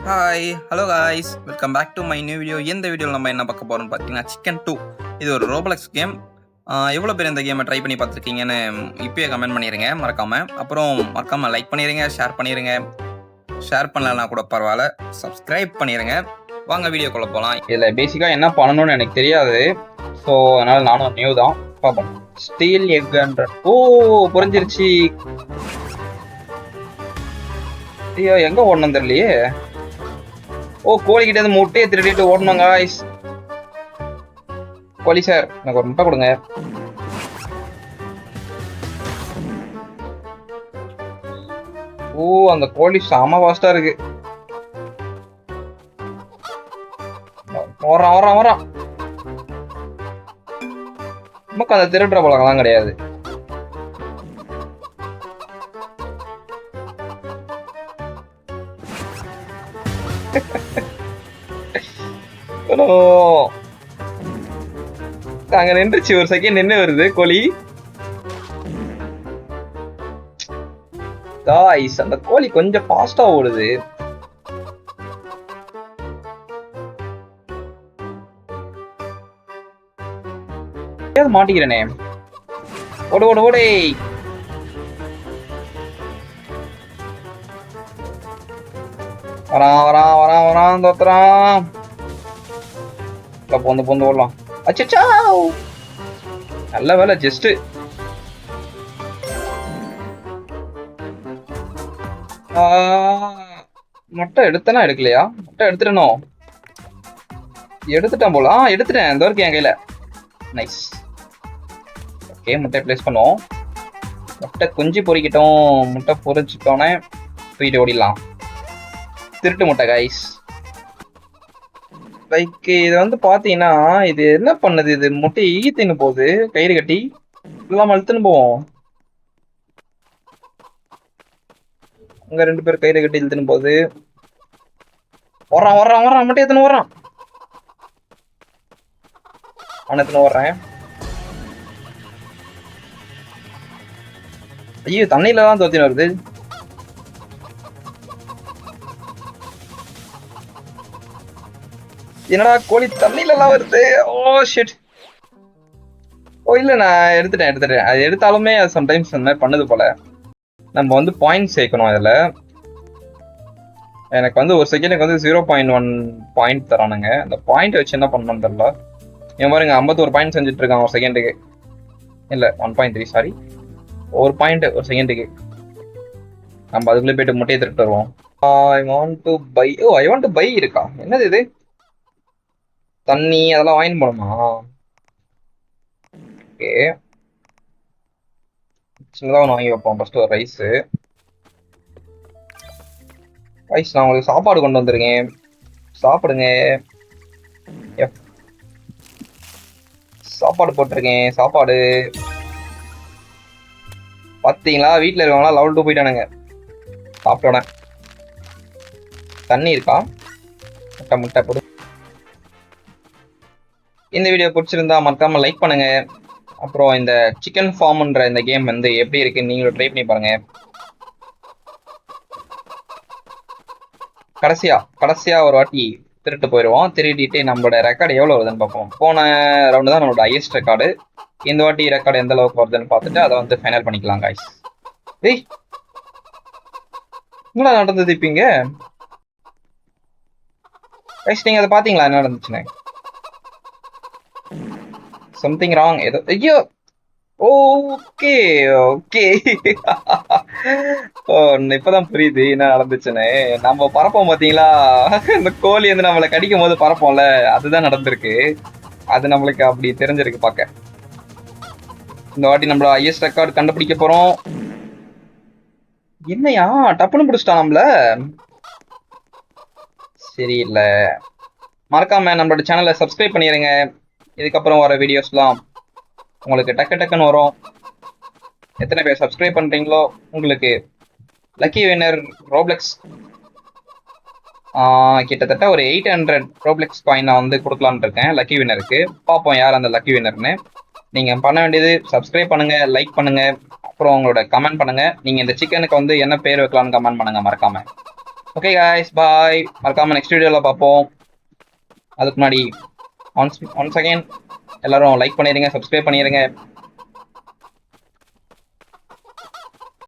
Hi hello guys, welcome back to my new video. இந்த வீடியோவில் நம்ம என்ன பார்க்க போகிறோம்னு பார்த்தீங்கன்னா சிக்கன் 2. இது ஒரு ரோப்ளக்ஸ் கேம். எவ்வளோ பேர் இந்த கேமை ட்ரை பண்ணி பார்த்துருக்கீங்கன்னு இப்போயே கமெண்ட் பண்ணிடுங்க மறக்காமல். அப்புறம் மறக்காமல் லைக் பண்ணிடுங்க, ஷேர் பண்ணிடுங்க. ஷேர் பண்ணலன்னா கூட பரவாயில்ல, சப்ஸ்கிரைப் பண்ணிடுங்க. வாங்க வீடியோக்குள்ளே போகலாம். இதில் பேசிக்காக என்ன பண்ணணும்னு எனக்கு தெரியாது, ஸோ அதனால் நானும் நியூ தான். பார்ப்போம். ஸ்டீல் எக்ன்ற புரிஞ்சிருச்சு. ஐயோ எங்கே ஓடணும் தெரியலையே. கோழிக்கிட்ட இருந்து முட்டையை திருடிட்டு ஓடணும் காய்ஸ். கோழி சார், எனக்கு ஒரு முட்டை கொடுங்க. அந்த கோழி செம ஃபாஸ்டா இருக்கு. வரான் நமக்கு அந்த திருடுற பழக்கம்லாம் கிடையாது. அங்க நின்றுச்சு, ஒரு செகண்ட் நின்று வருது கோழி. அந்த கோழி கொஞ்சம் ஃபாஸ்டா ஓடுது. மாட்டிக்கிறேனே. ஓடு ஓடு ஓடே. வரான் தோத்துறான். பொந்து ஓடலாம். அச்சச்சா, நல்ல வேலை. ஜஸ்ட் முட்டை எடுத்தனா எடுக்கலையா? முட்டை எடுத்துட்டணும். எடுத்துட்டேன் போல. எடுத்துட்டேன். இந்த வரைக்கும் என் கையில. நைஸ். ஓகே, முட்டை பிளேஸ் பண்ணுவோம். முட்டை குஞ்சு பொறிக்கிட்டோம். முட்டை பொறிச்சிட்டோன்னே தூக்கிட்டு ஓடிடலாம். திருட்டு முட்டை கைஸ். லைக் இது வந்து பாத்தீங்கன்னா இது என்ன பண்ணுது, இது முட்டை ஈத்தின்னு போகுது. கயிறு கட்டி எல்லாம் அழுத்துன்னு போவோம். அங்க 2 பேர் கயிறு கட்டி இழுத்துன்னு போகுது. வரான் முட்டை எத்தனை வர்றான். எத்தனை வர்றேன். ஐயோ, தண்ணியில தான் தோத்தின்னு வருது. என்னடா கோழி தண்ணியில எல்லாம் வருது. ஷிட். இல்ல, நான் எடுத்துட்டேன். அது எடுத்தாலுமே அது சம்டைம்ஸ் அந்த மாதிரி பண்ணுது போல. நம்ம வந்து பாயிண்ட் சேர்க்கணும் இதுல. எனக்கு வந்து ஒரு செகண்டுக்கு வந்து 0.1 பாயிண்ட் தரானுங்க. அந்த பாயிண்ட் வச்சு என்ன பண்ணணும்னு தெரியல. என் பாருங்க 51 பாயிண்ட் செஞ்சுட்டு இருக்கான் ஒரு செகண்டுக்கு. இல்ல 1.3, சாரி. ஒரு பாயிண்ட் ஒரு செகண்டுக்கு. நம்ம அதுக்குள்ளே போயிட்டு முட்டையை திருட்டு வருவோம். ஐ வாண்ட் டு பை இருக்கா? என்னது இது? தண்ணி அதெல்லாம் வாங்கி போடுமா? ஓகே, சின்னதாக ஒன்று வாங்கி வைப்போம். ஃபர்ஸ்ட் ஒரு ரைஸ். நான் உங்களுக்கு சாப்பாடு கொண்டு வந்திருக்கேன், சாப்பிடுங்க. சாப்பாடு போட்டிருக்கேன். சாப்பாடு பார்த்தீங்களா? வீட்டில் இருக்கவங்களா லெவல் 2 போயிட்டானுங்க சாப்பிட்டோட. தண்ணி இருக்கா? முட்டை போடு. இந்த வீடியோ பிடிச்சிருந்தா மறக்காம லைக் பண்ணுங்க. அப்புறம் இந்த சிக்கன் ஃபார்ம்ன்ற இந்த கேம் வந்து எப்படி இருக்குன்னு நீங்களும் ட்ரை பண்ணி பாருங்க. கடைசியா ஒரு வாட்டி திருட்டு போயிடுவோம். திருடிட்டு நம்மளோட ரெக்கார்டு எவ்வளோ வருதுன்னு பார்ப்போம். போன ரவுண்டு தான் நம்மளோட ஹையஸ்ட் ரெக்கார்டு. இந்த வாட்டி ரெக்கார்டு எந்த அளவுக்கு வருதுன்னு பார்த்துட்டு அதை வந்து ஃபைனல் பண்ணிக்கலாம் காய்ஸ். என்னடா நடந்தது இப்பீங்க கைஸ்? நீங்க அதை பாத்தீங்களா என்ன நடந்துச்சுன்னு? சம்திங் ராங் ஏதோ. ஐயோ, ஓகே. இப்பதான் புரியுது என்ன நடந்துச்சுன்னு. நம்ம பறப்போம் பாத்தீங்களா, இந்த கோழி வந்து நம்மளை கடிக்கும் போது பறப்போம்ல, அதுதான் நடந்திருக்கு. அது நம்மளுக்கு அப்படி தெரிஞ்சிருக்கு பார்க்க. இந்த வாட்டி நம்மள ஹையஸ்ட் ரெக்கார்டு கண்டுபிடிக்க போறோம். என்னையா டப்புன்னு பிடிச்சிட்டான் நம்மள. சரியில்ல. மறக்காம நம்மளோட சேனலை சப்ஸ்கிரைப் பண்ணிடுங்க. இதுக்கப்புறம் வர வீடியோஸ்லாம் உங்களுக்கு டக்குன்னு வரும். எத்தனை பேர் சப்ஸ்கிரைப் பண்றீங்களோ உங்களுக்கு லக்கி வின்னர் ரோப்ளெக்ஸ் கிட்டத்தட்ட ஒரு 800 ரோப்ளெக்ஸ் காயின் நான் வந்து கொடுக்கலான்னு இருக்கேன் லக்கி வின்னருக்கு. பார்ப்போம் யார் அந்த லக்கி வின்னர்னு. நீங்க பண்ண வேண்டியது சப்ஸ்கிரைப் பண்ணுங்க, லைக் பண்ணுங்க, அப்புறம் உங்களோட கமெண்ட் பண்ணுங்க. நீங்க இந்த சிக்கனுக்கு வந்து என்ன பேர் வைக்கலாம்னு கமெண்ட் பண்ணுங்க மறக்காம. Okay guys bye. மறக்காம நெக்ஸ்ட் வீடியோவில் பார்ப்போம். அதுக்கு முன்னாடி ஒன்ஸ் அகைன் எல்லாரும் லைக் பண்ணிடுங்க, சப்ஸ்கிரைப் பண்ணிடுங்க.